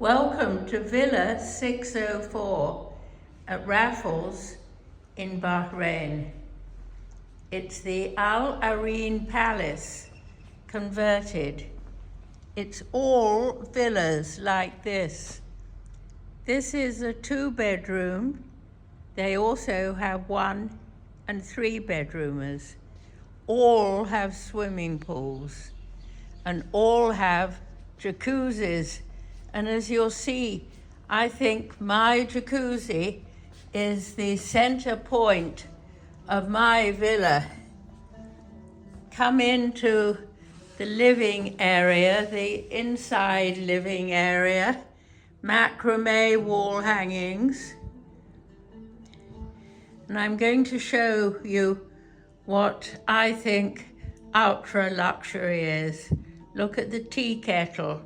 Welcome to Villa 604 at Raffles in Bahrain. It's the Al Areen Palace converted. It's all villas like this. This is a 2-bedroom. They also have 1 and 3 bedroomers. All have swimming pools and all have jacuzzis. And as you'll see, I think my jacuzzi is the center point of my villa. Come into the living area, the inside living area, macrame wall hangings. And I'm going to show you what I think ultra luxury is. Look at the tea kettle.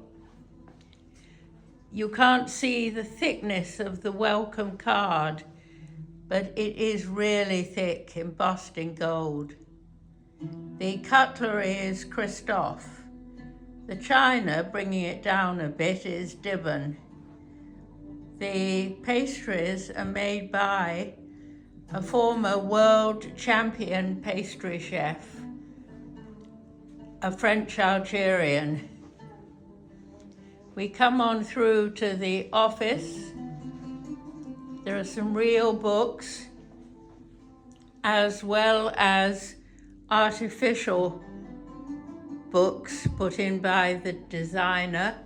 You can't see the thickness of the welcome card, but it is really thick, embossed in gold. The cutlery is Christophe. The china, bringing it down a bit, is Dibon. The pastries are made by a former world champion pastry chef, a French Algerian. We come on through to the office. There are some real books as well as artificial books put in by the designer.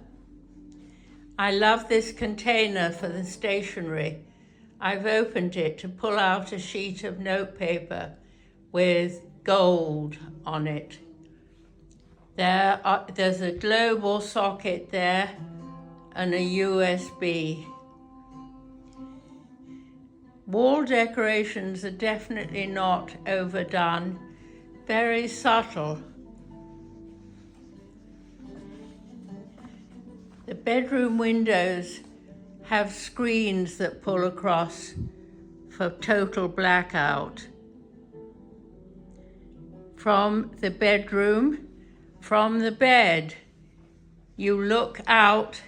I love this container for the stationery. I've opened it to pull out a sheet of notepaper with gold on it. There's a global socket there and a USB. Wall decorations are definitely not overdone, very subtle. The bedroom windows have screens that pull across for total blackout. From the bedroom, from the bed, you look out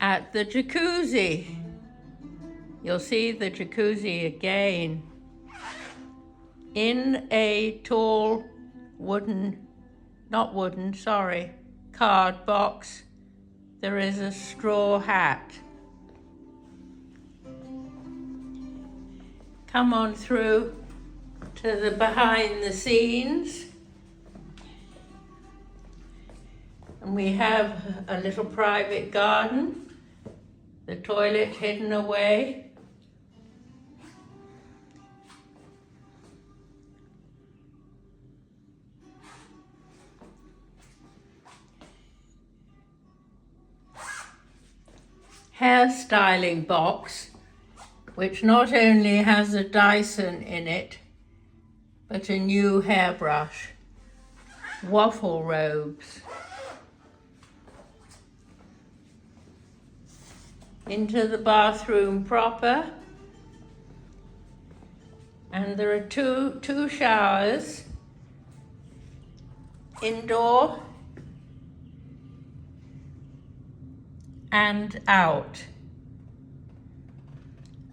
at the jacuzzi. You'll see the jacuzzi again. In a tall card box, there is a straw hat. Come on through to the behind the scenes. And we have a little private garden, the toilet hidden away. Hairstyling box, which not only has a Dyson in it, but a new hairbrush. Waffle robes. Into the bathroom proper, and there are two showers, indoor and out,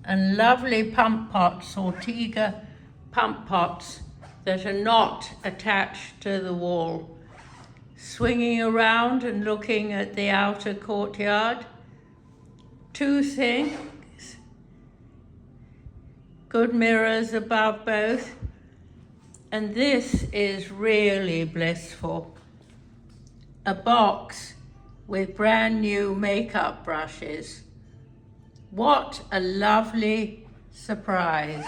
and lovely pump pots, Ortega pump pots that are not attached to the wall. Swinging around and looking at the outer courtyard. 2 things, good mirrors above both, and this is really blissful. A box with brand new makeup brushes. What a lovely surprise.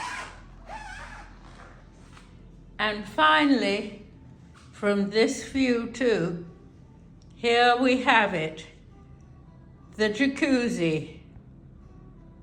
And finally, from this view too, here we have it. The jacuzzi.